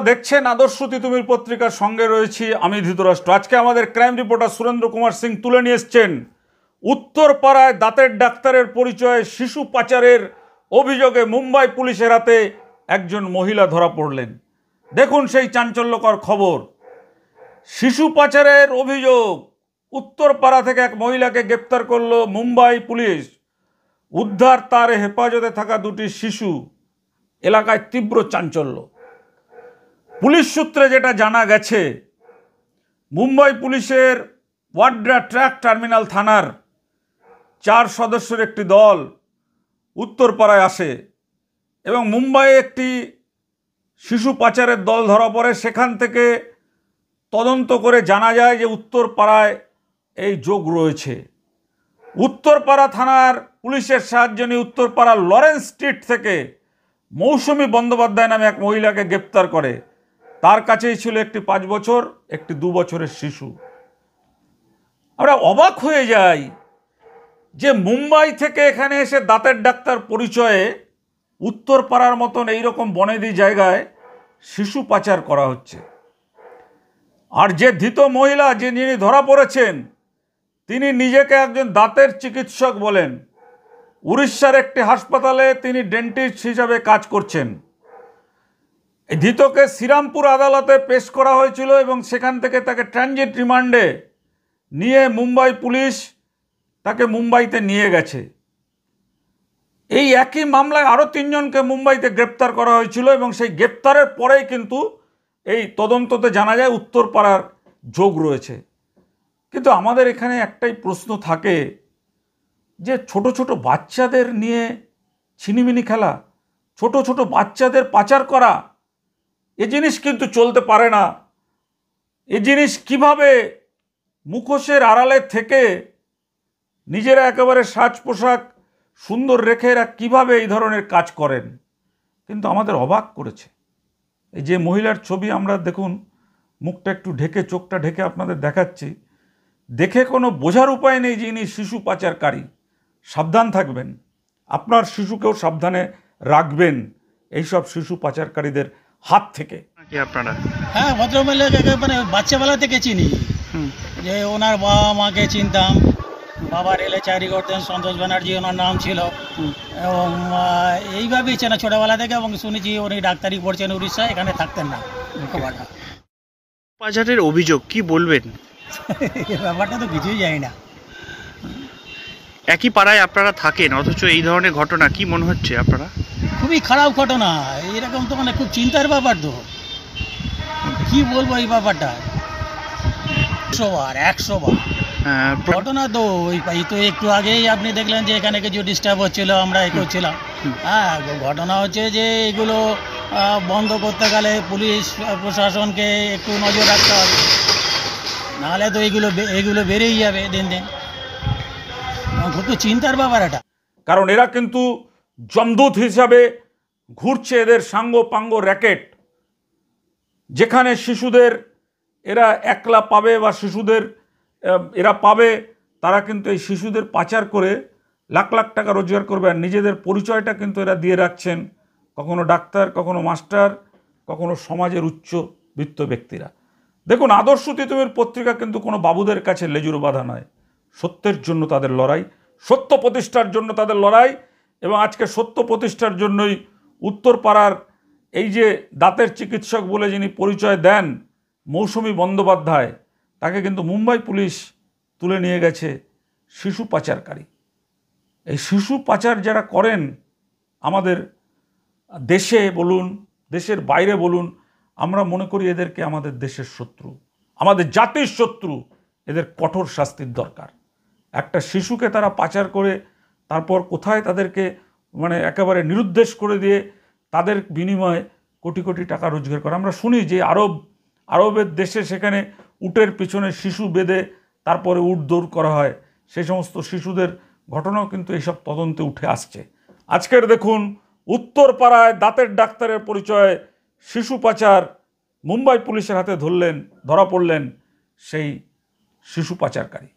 দেখছেন আদর্শ তিতুমির পত্রিকার সঙ্গে রয়েছি আমি ধৃতরাষ্ট্র। আজকে আমাদের ক্রাইম রিপোর্টার সুরেন্দ্র কুমার সিং তুলে নিয়ে এসছেন উত্তরপাড়ায় দাঁতের ডাক্তারের পরিচয়ে শিশু পাচারের অভিযোগে মুম্বাই পুলিশের হাতে একজন মহিলা ধরা পড়লেন। দেখুন সেই চাঞ্চল্যকর খবর। শিশু পাচারের অভিযোগ, উত্তরপাড়া থেকে এক মহিলাকে গ্রেপ্তার করল মুম্বাই পুলিশ। উদ্ধার তার হেফাজতে থাকা দুটি শিশু। এলাকায় তীব্র চাঞ্চল্য। পুলিশ সূত্রে যেটা জানা গেছে, মুম্বাই পুলিশের ওয়াড্রা ট্র্যাক টার্মিনাল থানার 4 সদস্যের একটি দল উত্তরপাড়ায় আসে এবং মুম্বাইয়ে একটি শিশু পাচারের দল ধরা পড়ে। সেখান থেকে তদন্ত করে জানা যায় যে উত্তরপাড়ায় এই যোগ রয়েছে। উত্তরপাড়া থানার পুলিশের সাহায্য নিয়ে উত্তরপাড়া লরেন্স স্ট্রিট থেকে মৌসুমী বন্দ্যোপাধ্যায় নামে এক মহিলাকে গ্রেপ্তার করে। তার কাছেই ছিল একটি 5 বছর, একটি 2 বছরের শিশু। আমরা অবাক হয়ে যাই যে মুম্বাই থেকে এখানে এসে দাঁতের ডাক্তার পরিচয়ে উত্তরপাড়ার মতন এইরকম বনেদি জায়গায় শিশু পাচার করা হচ্ছে। আর যে ধৃত মহিলা, যিনি ধরা পড়েছেন, তিনি নিজেকে একজন দাঁতের চিকিৎসক বলেন। উড়িষ্যার একটি হাসপাতালে তিনি ডেন্টিস্ট হিসাবে কাজ করছেন। এই ধৃতকে শ্রীরামপুর আদালতে পেশ করা হয়েছিল এবং সেখান থেকে তাকে ট্রানজিট রিমান্ডে নিয়ে মুম্বাই পুলিশ তাকে মুম্বাইতে নিয়ে গেছে। এই একই মামলায় আরও 3 জনকে মুম্বাইতে গ্রেপ্তার করা হয়েছিল এবং সেই গ্রেপ্তারের পরেই কিন্তু এই তদন্ততে জানা যায় উত্তরপাড়ার যোগ রয়েছে। কিন্তু আমাদের এখানে একটাই প্রশ্ন থাকে যে ছোট ছোট বাচ্চাদের নিয়ে ছিনিমিনি খেলা, ছোট ছোট বাচ্চাদের পাচার করা, এ জিনিস কিন্তু চলতে পারে না। এ জিনিস কিভাবে মুখোশের আড়ালে থেকে নিজেরা একেবারে সাজ পোশাক সুন্দর রেখে এরা কীভাবে এই ধরনের কাজ করেন, কিন্তু আমাদের অবাক করেছে। এই যে মহিলার ছবি আমরা দেখুন, মুখটা একটু ঢেকে, চোখটা ঢেকে আপনাদের দেখাচ্ছি। দেখে কোনো বোঝার উপায় নেই যে ইনি শিশু পাচারকারী। সাবধান থাকবেন, আপনার শিশুকেও সাবধানে রাখবেন এইসব শিশু পাচারকারীদের হাত থেকে। আপনারা? হ্যাঁ, ভদ্রমহিলাকে মানে বাচ্চাবেলা থেকে চিনি, যে ওনার বাবা মাকে চিনতাম। বাবা রেলে চাকরি করতেন, সন্তোষ ব্যানার্জি ওনার নাম ছিল, এবং এইভাবেই চেনা ছোটোবেলা থেকে। এবং শুনেছি উনি ডাক্তারি পড়ছেন উড়িষ্যায়, এখানে থাকতেন না। পাচারের অভিযোগ কি বলবেন? ব্যাপারটা তো কিছুই জানি না। একই পাড়ায় আপনারা থাকেন, অথচ এই ধরনের ঘটনা, কি মনে হচ্ছে আপনারা? খুবই খারাপ ঘটনা। এরকম তো মানে খুব চিন্তার ব্যাপার। তো কি বলবো এই ব্যাপারটা, 100 বার ঘটনা। তো ওই তো একটু আগেই আপনি দেখলেন যে এখানে কিছু ডিস্টার্ব হচ্ছিল, আমরা এ করছিলাম। হ্যাঁ, ঘটনা হচ্ছে যে এগুলো বন্ধ করতে গেলে পুলিশ প্রশাসনকে একটু নজর রাখতে হবে, নাহলে তো এগুলো বেড়েই যাবে দিন দিন। খুব তো চিন্তার ব্যাপার এটা। কারণ এরা কিন্তু জমদূত হিসাবে ঘুরছে, এদের সাঙ্গ পাঙ্গ র্যাকেট। যেখানে শিশুদের এরা একলা পাবে বা শিশুদের এরা পাবে, তারা কিন্তু এই শিশুদের পাচার করে লাখ লাখ টাকা রোজগার করবে। আর নিজেদের পরিচয়টা কিন্তু এরা দিয়ে রাখছেন, কখনো ডাক্তার, কখনো মাস্টার, কখনো সমাজের উচ্চবিত্ত ব্যক্তিরা। দেখুন, আদর্শ তিতুমির পত্রিকা কিন্তু কোনো বাবুদের কাছে লেজুর বাঁধা নয়। সত্যের জন্য তাদের লড়াই, সত্য প্রতিষ্ঠার জন্য তাদের লড়াই। এবং আজকে সত্য প্রতিষ্ঠার জন্যই উত্তরপাড়ার এই যে দাঁতের চিকিৎসক বলে যিনি পরিচয় দেন, মৌসুমী বন্দ্যোপাধ্যায়, তাকে কিন্তু মুম্বাই পুলিশ তুলে নিয়ে গেছে শিশু পাচারকারী। এই শিশু পাচার যারা করেন আমাদের দেশে বলুন, দেশের বাইরে বলুন, আমরা মনে করি এদেরকে আমাদের দেশের শত্রু, আমাদের জাতির শত্রু। এদের কঠোর শাস্তির দরকার। একটা শিশুকে তারা পাচার করে তারপর কোথায় তাদেরকে মানে একেবারে নিরুদ্দেশ করে দিয়ে তাদের বিনিময়ে কোটি কোটি টাকা রোজগার করে। আমরা শুনি যে আরবের দেশে সেখানে উটের পিছনে শিশু বেঁধে তারপরে উট দৌড় করা হয়। সেই সমস্ত শিশুদের ঘটনাও কিন্তু এইসব তদন্তে উঠে আসছে। আজকের দেখুন, উত্তরপাড়ায় দাঁতের ডাক্তারের পরিচয়ে শিশু পাচার, মুম্বাই পুলিশের হাতে ধরা পড়লেন সেই শিশু পাচারকারী।